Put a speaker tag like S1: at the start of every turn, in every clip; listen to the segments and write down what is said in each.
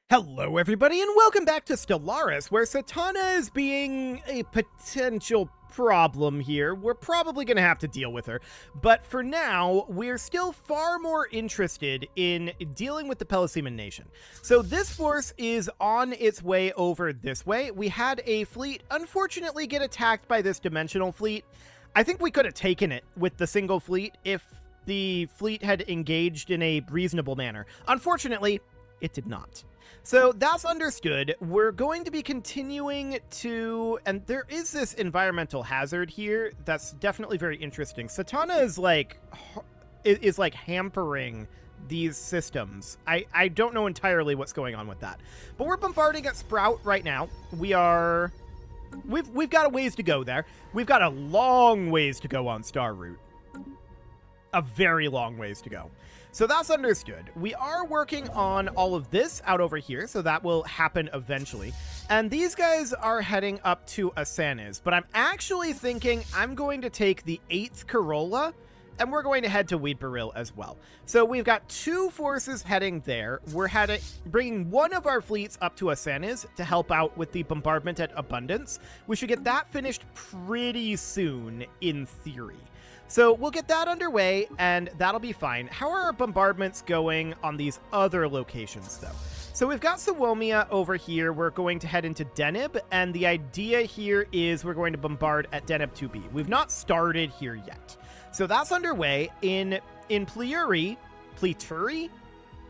S1: Hello everybody and welcome back to Stellaris, where Satana is being a potential problem here. We're probably going to have to deal with her, but for now, we're still far more interested in dealing with the Pelisan Nation. So this force is on its way over this way. We had a fleet unfortunately get attacked by this dimensional fleet. I think we could have taken it with the single fleet if the fleet had engaged in a reasonable manner. Unfortunately, it did not. So that's understood. We're going to be continuing to, and there is this environmental hazard here that's definitely very interesting. Satana is like hampering these systems. I don't know entirely what's going on with that, but we're bombarding at Sprout right now. We've got a ways to go there. We've got a long ways to go on Star Route. A very long ways to go. So that's understood. We are working on all of this out over here, so that will happen eventually. And these guys are heading up to Asanis, but I'm actually thinking I'm going to take the 8th Corolla, and we're going to head to Weedbaril as well. So we've got two forces heading there. We're bringing one of our fleets up to Asanis to help out with the bombardment at Abundance. We should get that finished pretty soon, in theory. So we'll get that underway, and that'll be fine. How are our bombardments going on these other locations, though? So we've got Sawomia over here. We're going to head into Deneb, and the idea here is we're going to bombard at Deneb 2B. We've not started here yet. So that's underway. In Pleuri,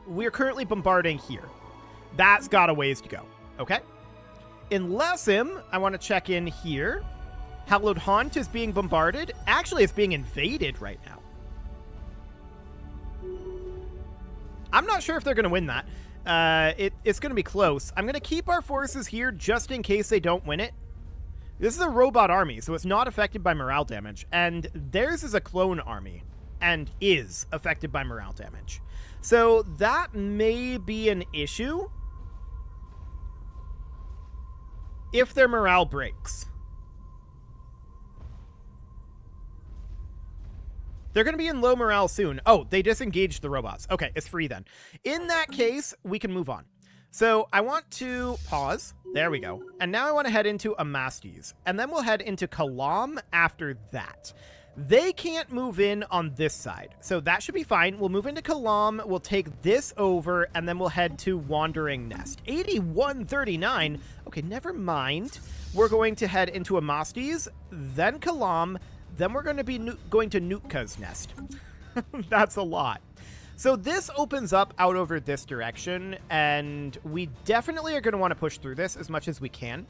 S1: we're currently bombarding here. That's got a ways to go, okay? In Lesim, I want to check in here. Hallowed Haunt is being bombarded. Actually, it's being invaded right now. I'm not sure if they're going to win that. It's going to be close. I'm going to keep our forces here just in case they don't win it. This is a robot army, so it's not affected by morale damage. And theirs is a clone army and is affected by morale damage. So that may be an issue if their morale breaks. They're going to be in low morale soon. Oh, they disengaged the robots. Okay, it's free then. In that case, we can move on. So I want to pause. There we go. And now I want to head into Amastes. And then we'll head into Kalam after that. They can't move in on this side. So that should be fine. We'll move into Kalam. We'll take this over. And then we'll head to Wandering Nest. 8139. Okay, never mind. We're going to head into Amastes. Then Kalam. Then we're going to be going to Nutka's Nest. That's a lot. So this opens up out over this direction, and we definitely are going to want to push through this as much as we can.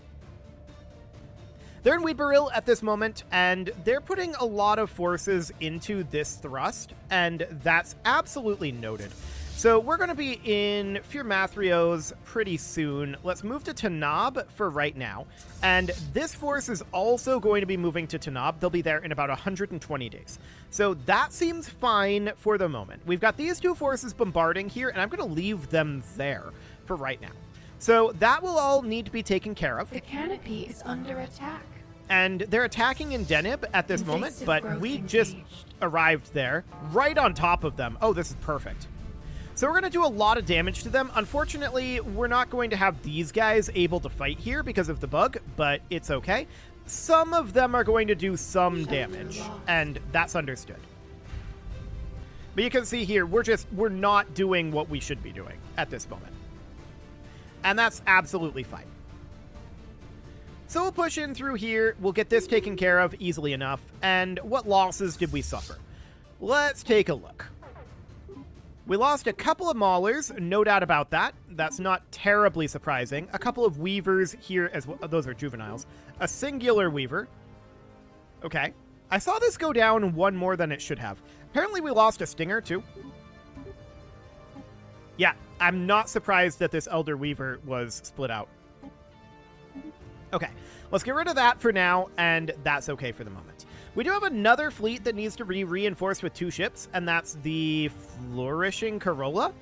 S1: They're in Weedbaril at this moment, and they're putting a lot of forces into this thrust, and that's absolutely noted. So we're going to be in Firmathrios pretty soon. Let's move to Tanab for right now. And this force is also going to be moving to Tanab. They'll be there in about 120 days. So that seems fine for the moment. We've got these two forces bombarding here, and I'm going to leave them there for right now. So that will all need to be taken care of.
S2: The canopy is under attack.
S1: And they're attacking in Deneb at this moment, but we just arrived there right on top of them. Oh, this is perfect. So we're going to do a lot of damage to them. Unfortunately, we're not going to have these guys able to fight here because of the bug, but it's okay. Some of them are going to do some damage, and that's understood. But you can see here, we're not doing what we should be doing at this moment. And that's absolutely fine. So we'll push in through here. We'll get this taken care of easily enough. And what losses did we suffer? Let's take a look. We lost a couple of Maulers, no doubt about that. That's not terribly surprising. A couple of Weavers here as well. Those are juveniles. A singular Weaver. Okay. I saw this go down one more than it should have. Apparently we lost a Stinger too. Yeah, I'm not surprised that this Elder Weaver was split out. Okay, let's get rid of that for now, and that's okay for the moment. We do have another fleet that needs to be reinforced with 2 ships, and that's the Flourishing Corolla.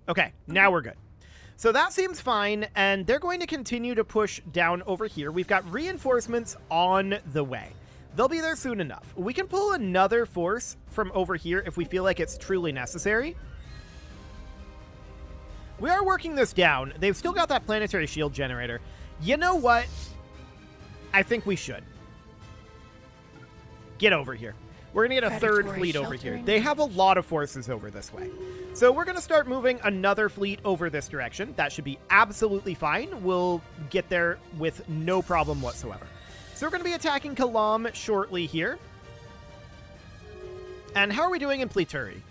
S1: Okay, now we're good. So that seems fine, and they're going to continue to push down over here. We've got reinforcements on the way. They'll be there soon enough. We can pull another force from over here if we feel like it's truly necessary. We are working this down. They've still got that planetary shield generator. You know what? I think we should. Get over here. We're going to get a third fleet over here. They have a lot of forces over this way. So we're going to start moving another fleet over this direction. That should be absolutely fine. We'll get there with no problem whatsoever. So we're going to be attacking Kalam shortly here. And how are we doing in Plituri?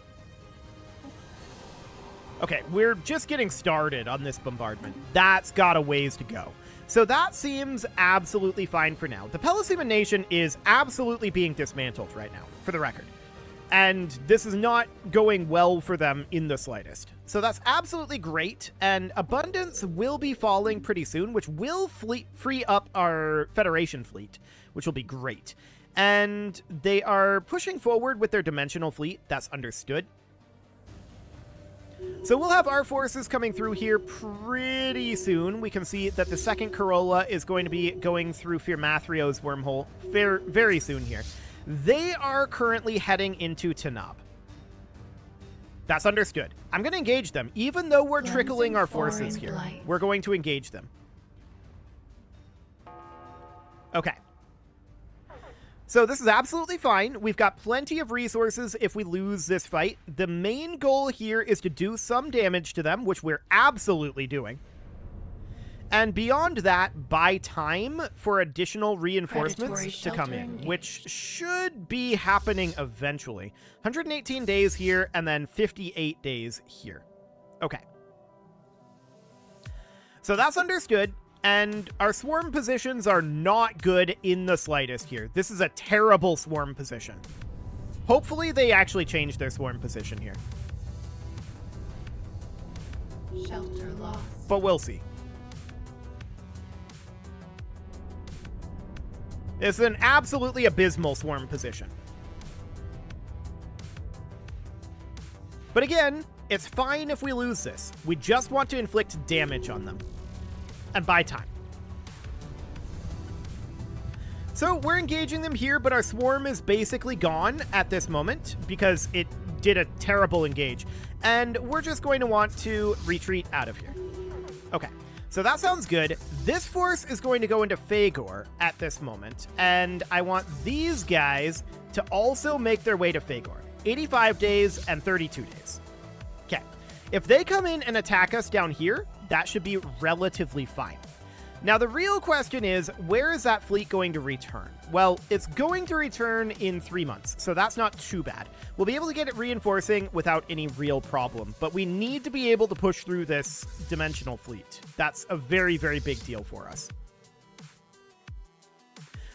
S1: Okay, we're just getting started on this bombardment. That's got a ways to go. So that seems absolutely fine for now. The Pelisan Nation is absolutely being dismantled right now, for the record. And this is not going well for them in the slightest. So that's absolutely great, and Abundance will be falling pretty soon, which will free up our Federation fleet, which will be great. And they are pushing forward with their dimensional fleet. That's understood. So we'll have our forces coming through here pretty soon. We can see that the second Corolla is going to be going through Firmathrio's wormhole very soon here. They are currently heading into Tanab. That's understood. I'm going to engage them. Even though we're trickling our forces here, we're going to engage them. Okay. So this is absolutely fine. We've got plenty of resources if we lose this fight. The main goal here is to do some damage to them, which we're absolutely doing. And beyond that, buy time for additional reinforcements to come in, which should be happening eventually. 118 days here, and then 58 days here. Okay. So that's understood. And our swarm positions are not good in the slightest here. This is a terrible swarm position. Hopefully they actually change their swarm position here.
S2: Shelter lost.
S1: But we'll see. It's an absolutely abysmal swarm position. But again, it's fine if we lose this. We just want to inflict damage on them. And buy time. So we're engaging them here, but our swarm is basically gone at this moment because it did a terrible engage. And we're just going to want to retreat out of here. Okay, so that sounds good. This force is going to go into Phagor at this moment, and I want these guys to also make their way to Phagor. 85 days and 32 days. Okay, if they come in and attack us down here, that should be relatively fine. Now, the real question is, where is that fleet going to return? Well, it's going to return in 3 months, so that's not too bad. We'll be able to get it reinforcing without any real problem, but we need to be able to push through this dimensional fleet. That's a very, very big deal for us.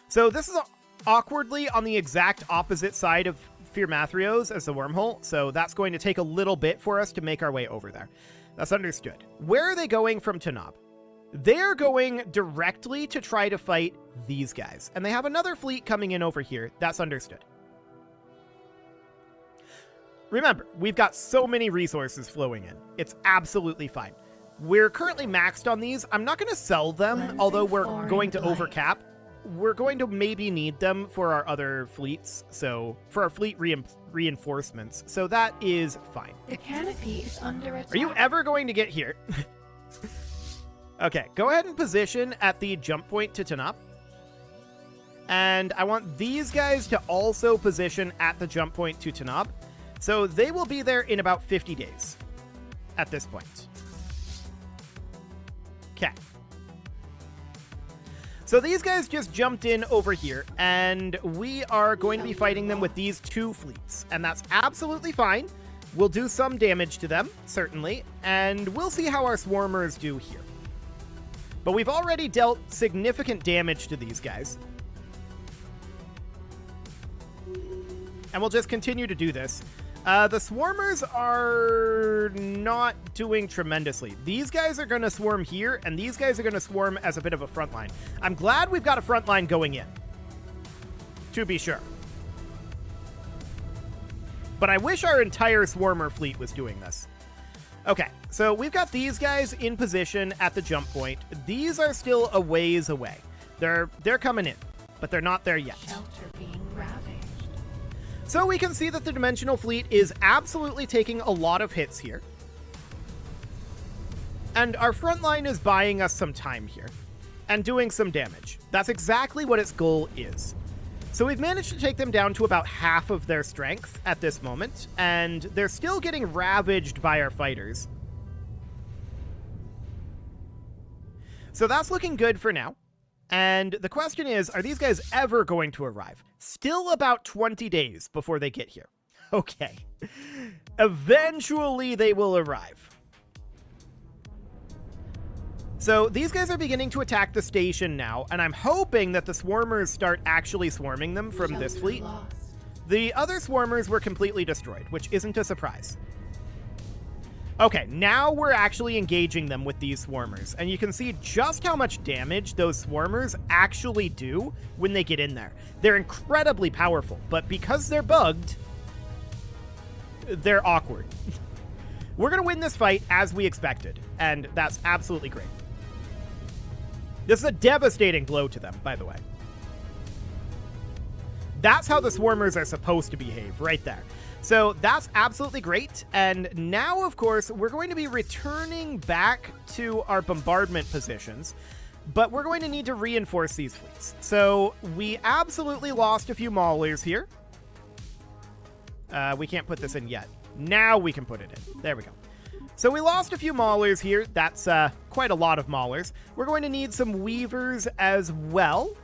S1: So this is awkwardly on the exact opposite side of Firmathrio's as the wormhole, so that's going to take a little bit for us to make our way over there. That's understood. Where are they going from Tanab? They're going directly to try to fight these guys. And they have another fleet coming in over here. That's understood. Remember, we've got so many resources flowing in. It's absolutely fine. We're currently maxed on these. I'm not going to sell them, although we're going to overcap. We're going to maybe need them for our other fleets, so for our fleet reinforcements. So that is fine.
S2: The canopy is under attack.
S1: Are you ever going to get here? Okay, go ahead and position at the jump point to Tanab. And I want these guys to also position at the jump point to Tanab. So they will be there in about 50 days at this point. Okay. So these guys just jumped in over here, and we are going to be fighting them with these two fleets, and that's absolutely fine. We'll do some damage to them, certainly, and we'll see how our swarmers do here. But we've already dealt significant damage to these guys. And we'll just continue to do this. The swarmers are not doing tremendously. These guys are going to swarm here, and these guys are going to swarm as a bit of a front line. I'm glad we've got a front line going in, to be sure. But I wish our entire swarmer fleet was doing this. Okay, so we've got these guys in position at the jump point. These are still a ways away. They're coming in, but they're not there yet.
S2: Shelter being ravaged.
S1: So we can see that the Dimensional Fleet is absolutely taking a lot of hits here. And our front line is buying us some time here and doing some damage. That's exactly what its goal is. So we've managed to take them down to about half of their strength at this moment, and they're still getting ravaged by our fighters. So that's looking good for now. And the question is, are these guys ever going to arrive? Still about 20 days before they get here. Okay. Eventually they will arrive. So these guys are beginning to attack the station now, and I'm hoping that the swarmers start actually swarming them from this
S2: Shelter
S1: fleet.
S2: lost.
S1: The other swarmers were completely destroyed, which isn't a surprise. Okay, now we're actually engaging them with these swarmers, and you can see just how much damage those swarmers actually do when they get in there. They're incredibly powerful, but because they're bugged, they're awkward. We're going to win this fight as we expected, and that's absolutely great. This is a devastating blow to them, by the way. That's how the swarmers are supposed to behave, right there. So that's absolutely great. And now, of course, we're going to be returning back to our bombardment positions, but we're going to need to reinforce these fleets. So we absolutely lost a few maulers here. We can't put this in yet. Now we can put it in. There we go. So we lost a few maulers here. That's quite a lot of maulers. We're going to need some weavers as well,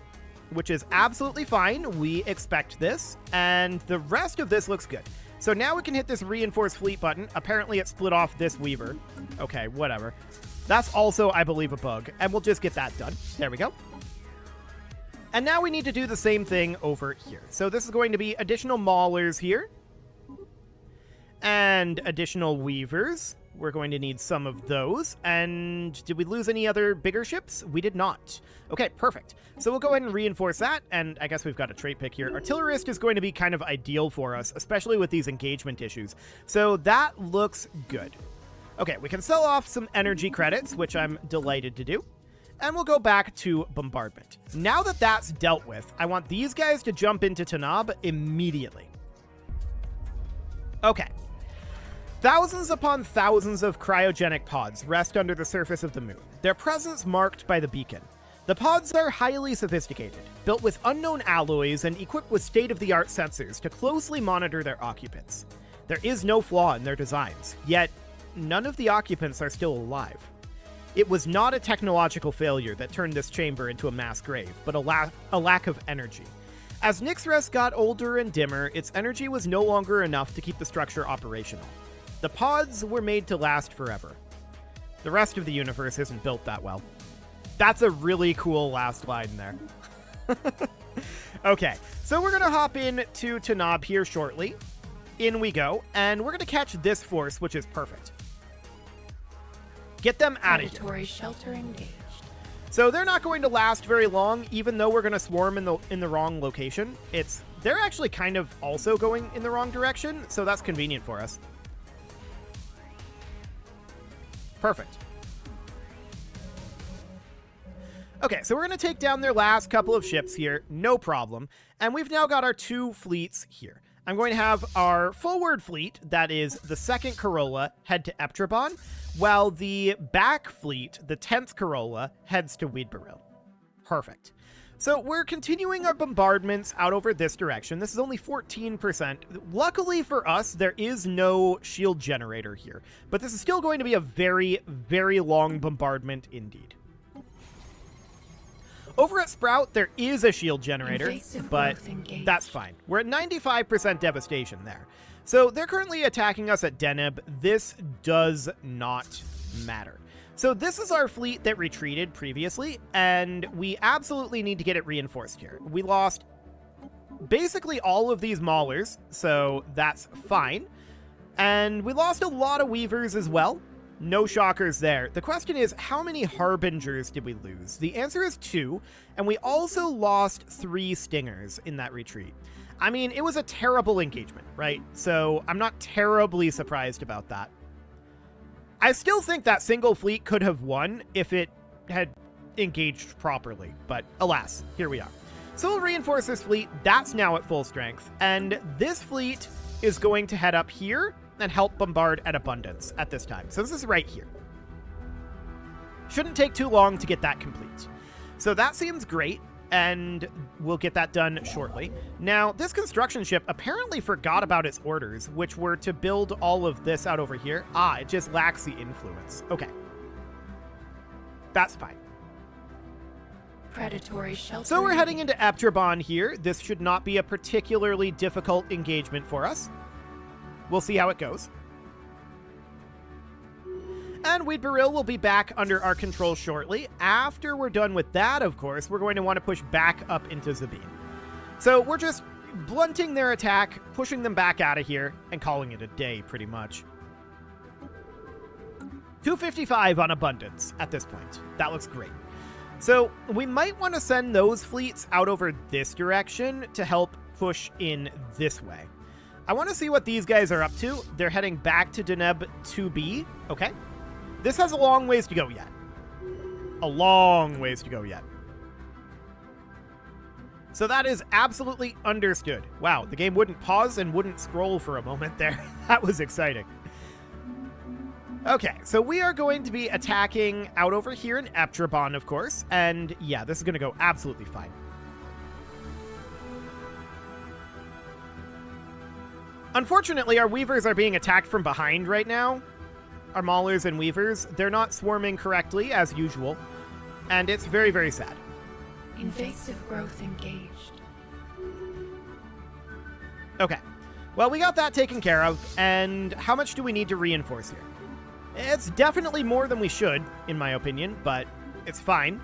S1: which is absolutely fine. We expect this, and the rest of this looks good. So now we can hit this reinforce fleet button. Apparently it split off this weaver. Okay, whatever. That's also, I believe, a bug, and we'll just get that done. There we go. And now we need to do the same thing over here. So this is going to be additional maulers here, and additional weavers. We're going to need some of those. And did we lose any other bigger ships? We did not. Okay, perfect. So we'll go ahead and reinforce that, and I guess we've got a trait pick here. Artillerist is going to be kind of ideal for us, especially with these engagement issues. So that looks good. Okay, we can sell off some energy credits, which I'm delighted to do. And we'll go back to bombardment. Now that that's dealt with, I want these guys to jump into Tanab immediately. Okay. Thousands upon thousands of cryogenic pods rest under the surface of the moon, their presence marked by the beacon. The pods are highly sophisticated, built with unknown alloys and equipped with state-of-the-art sensors to closely monitor their occupants. There is no flaw in their designs, yet none of the occupants are still alive. It was not a technological failure that turned this chamber into a mass grave, but a lack of energy. As Nyxrest got older and dimmer, its energy was no longer enough to keep the structure operational. The pods were made to last forever. The rest of the universe isn't built that well. That's a really cool last line there. Okay, so we're going to hop in to Tanab here shortly. In we go, and we're going to catch this force, which is perfect. Get them out of here.
S2: Territorial shelter engaged.
S1: So they're not going to last very long, even though we're going to swarm in the wrong location. They're actually kind of also going in the wrong direction, so that's convenient for us. Perfect. Okay, so we're going to take down their last couple of ships here, no problem. And we've now got our two fleets here. I'm going to have our forward fleet, that is the 2nd Corolla, head to Eptrabon, while the back fleet, the 10th Corolla, heads to Weedbaril. Perfect. So we're continuing our bombardments out over this direction. This is only 14%. Luckily for us, there is no shield generator here, but this is still going to be a very, very long bombardment indeed. Over at Sprout, there is a shield generator, but that's fine. We're at 95% devastation there. So they're currently attacking us at Deneb. This does not matter. So this is our fleet that retreated previously, and we absolutely need to get it reinforced here. We lost basically all of these maulers, so that's fine. And we lost a lot of weavers as well. No shockers there. The question is, how many harbingers did we lose? The answer is 2, and we also lost 3 stingers in that retreat. I mean, it was a terrible engagement, right? So I'm not terribly surprised about that. I still think that single fleet could have won if it had engaged properly, but alas, here we are. So we'll reinforce this fleet. That's now at full strength, and this fleet is going to head up here and help bombard at Abundance at this time. So this is right here. Shouldn't take too long to get that complete. So that seems great, and we'll get that done shortly. Now, this construction ship apparently forgot about its orders, which were to build all of this out over here. Ah, it just lacks the influence. Okay. That's fine.
S2: Predatory shelter.
S1: So we're heading into Eptrabon here. This should not be a particularly difficult engagement for us. We'll see how it goes. And Weed Baril will be back under our control shortly. After we're done with that, of course, we're going to want to push back up into Zabine. So we're just blunting their attack, pushing them back out of here, and calling it a day, pretty much. 255 on Abundance at this point. That looks great. So we might want to send those fleets out over this direction to help push in this way. I want to see what these guys are up to. They're heading back to Deneb 2B. Okay. This has a long ways to go yet. A long ways to go yet. So that is absolutely understood. Wow, the game wouldn't pause and wouldn't scroll for a moment there. That was exciting. Okay, so we are going to be attacking out over here in Eptrabon, of course. And yeah, this is going to go absolutely fine. Unfortunately, our Weavers are being attacked from behind right now. Our Maulers and Weavers, they're not swarming correctly, as usual. And it's very, very sad.
S2: Invasive growth engaged.
S1: Okay. Well, we got that taken care of. And how much do we need to reinforce here? It's definitely more than we should, in my opinion, but it's fine.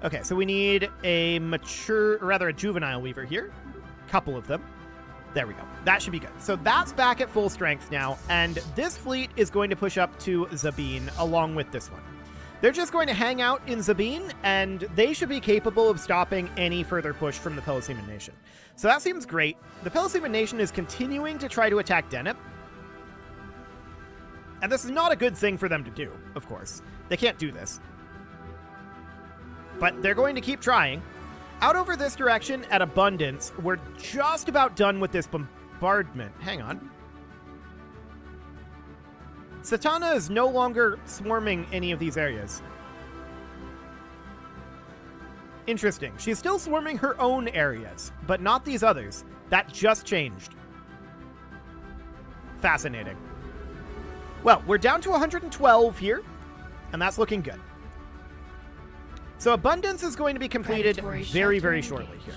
S1: Okay, so we need a mature, or rather a juvenile Weaver here. Couple of them. There we go. That should be good. So that's back at full strength now, and this fleet is going to push up to Zabine along with this one. They're just going to hang out in Zabine, and they should be capable of stopping any further push from the Pelisan Nation. So that seems great. The Pelisan Nation is continuing to try to attack Deneb. And this is not a good thing for them to do, of course. They can't do this. But they're going to keep trying. Out over this direction at Abundance, we're just about done with this bombardment. Hang on. Satana is no longer swarming any of these areas. Interesting. She's still swarming her own areas, but not these others. That just changed. Fascinating. Well, we're down to 112 here, and that's looking good. So Abundance is going to be completed very, very shortly here.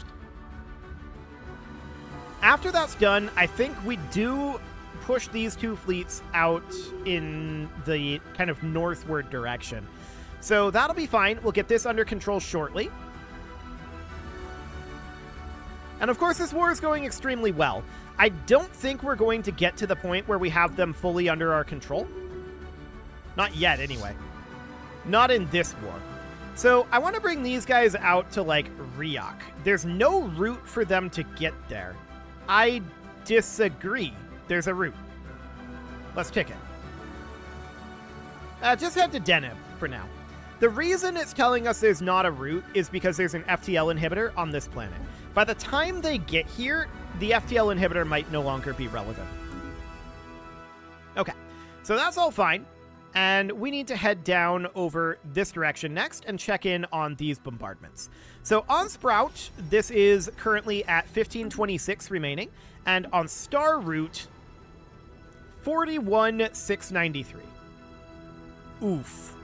S1: After that's done, I think we do push these two fleets out in the kind of northward direction. So that'll be fine. We'll get this under control shortly. And of course, this war is going extremely well. I don't think we're going to get to the point where we have them fully under our control. Not yet, anyway. Not in this war. So I want to bring these guys out to, like, Riok. There's no route for them to get there. I disagree. There's a route. Let's pick it. Just head to Deneb for now. The reason it's telling us there's not a route is because there's an FTL inhibitor on this planet. By the time they get here, the FTL inhibitor might no longer be relevant. Okay, so that's all fine. And we need to head down over this direction next and check in on these bombardments. So on Sprout, this is currently at 1526 remaining. And on Star Route, 41,693. Oof.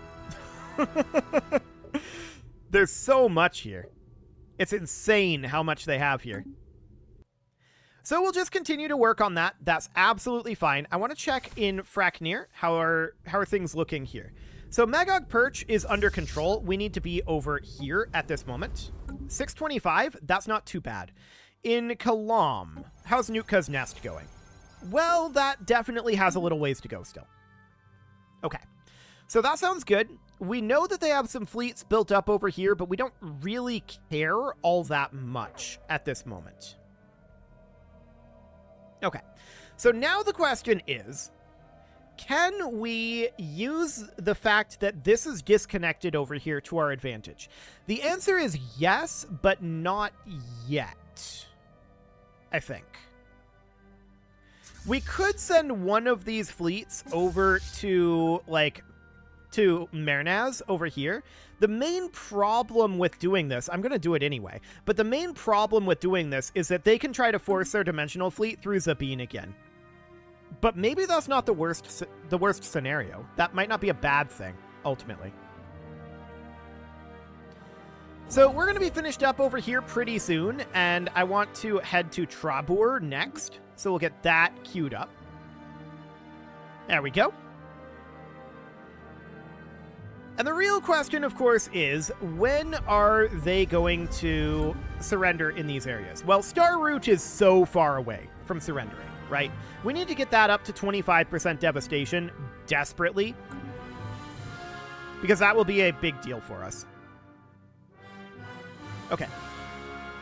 S1: There's so much here. It's insane how much they have here. So we'll just continue to work on that. That's absolutely fine. I want to check in Fraknir. How are things looking here? So Magog Perch is under control. We need to be over here at this moment. 625, that's not too bad. In Kalam, how's Nutka's Nest going? Well, that definitely has a little ways to go still. Okay, so that sounds good. We know that they have some fleets built up over here, but we don't really care all that much at this moment. Okay, so now the question is, can we use the fact that this is disconnected over here to our advantage? The answer is yes, but not yet, I think. We could send one of these fleets over to, like, to Mernaz over here. The main problem with doing this, I'm going to do it anyway, but the main problem with doing this is that they can try to force their dimensional fleet through Zabine again. But maybe that's not the worst scenario. That might not be a bad thing, ultimately. So we're going to be finished up over here pretty soon, and I want to head to Trabur next, so we'll get that queued up. There we go. And the real question, of course, is when are they going to surrender in these areas? Well, Star Root is so far away from surrendering, right? We need to get that up to 25% devastation desperately, because that will be a big deal for us. Okay.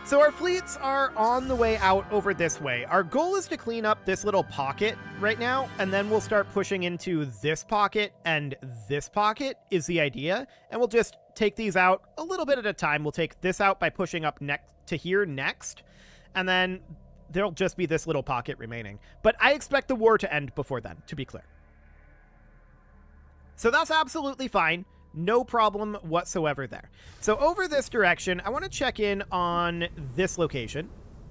S1: So our fleets are on the way out over this way. Our goal is to clean up this little pocket right now, and then we'll start pushing into this pocket, and this pocket is the idea. And we'll just take these out a little bit at a time. We'll take this out by pushing up next to here next, and then there'll just be this little pocket remaining. But I expect the war to end before then, to be clear. So that's absolutely fine. No problem whatsoever there. So over this direction, I want to check in on this location.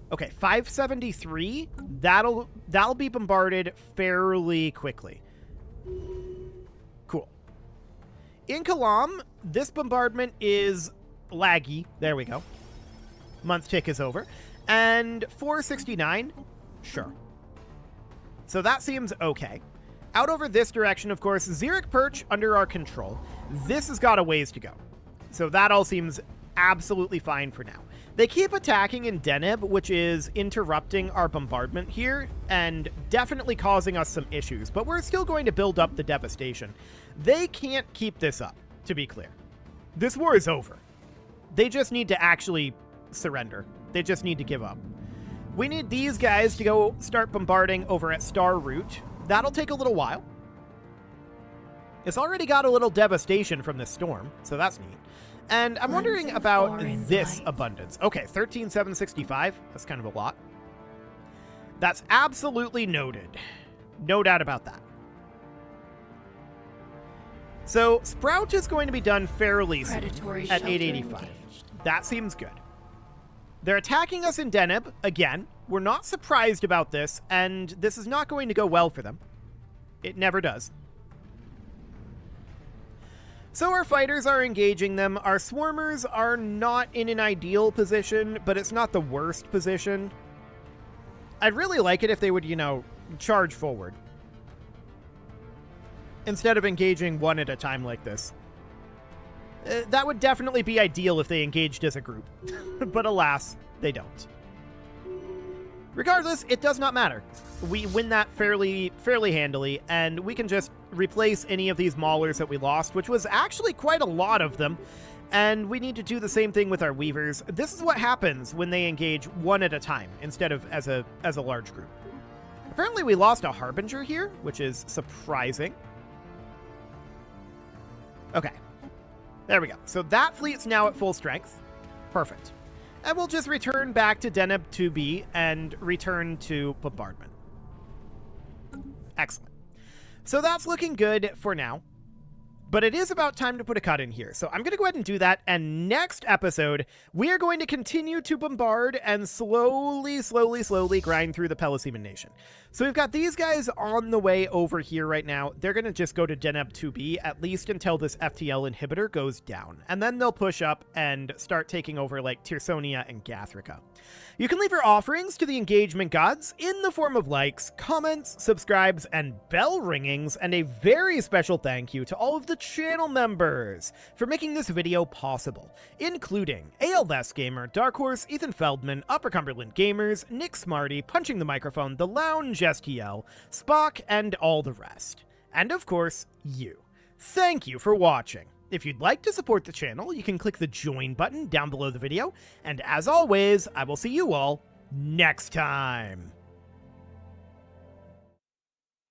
S1: Okay, 573. That'll be bombarded fairly quickly. Cool. In Kalam, this bombardment is laggy. There we go. Month tick is over. And 469, sure. So that seems okay. Out over this direction, of course, Xeric Perch under our control. This has got a ways to go. So that all seems absolutely fine for now. They keep attacking in Deneb, which is interrupting our bombardment here and definitely causing us some issues, but we're still going to build up the devastation. They can't keep this up, to be clear. This war is over. They just need to actually surrender. They just need to give up. We need these guys to go start bombarding over at Star Root. That'll take a little while. It's already got a little devastation from this storm, so that's neat. And I'm wondering about this abundance. Okay, 13,765. That's kind of a lot. That's absolutely noted. No doubt about that. So Sprout is going to be done fairly soon at 885. That seems good. They're attacking us in Deneb again. We're not surprised about this, and this is not going to go well for them. It never does. So our fighters are engaging them. Our swarmers are not in an ideal position, but it's not the worst position. I'd really like it if they would, you know, charge forward instead of engaging one at a time like this. That would definitely be ideal if they engaged as a group, but alas, they don't. Regardless, it does not matter. We win that fairly handily, and we can just replace any of these maulers that we lost, which was actually quite a lot of them, and we need to do the same thing with our weavers. This is what happens when they engage one at a time instead of as a large group. Apparently we lost a Harbinger here, which is surprising. Okay. There we go. So that fleet's now at full strength. Perfect. And we'll just return back to Deneb 2B and return to bombardment. Excellent. So that's looking good for now. But it is about time to put a cut in here. So I'm going to go ahead and do that. And next episode, we are going to continue to bombard and slowly grind through the Pelisan Nation. So we've got these guys on the way over here right now. They're going to just go to Deneb 2B, at least until this FTL inhibitor goes down. And then they'll push up and start taking over like Tirsonia and Gathrika. You can leave your offerings to the engagement gods in the form of likes, comments, subscribes, and bell ringings, and a very special thank you to all of the channel members for making this video possible, including ALS Gamer, Dark Horse, Ethan Feldman, Upper Cumberland Gamers, Nick Smarty, Punching the Microphone, The Lounge STL, Spock, and all the rest. And of course, you. Thank you for watching. If you'd like to support the channel, you can click the join button down below the video, and as always, I will see you all next time.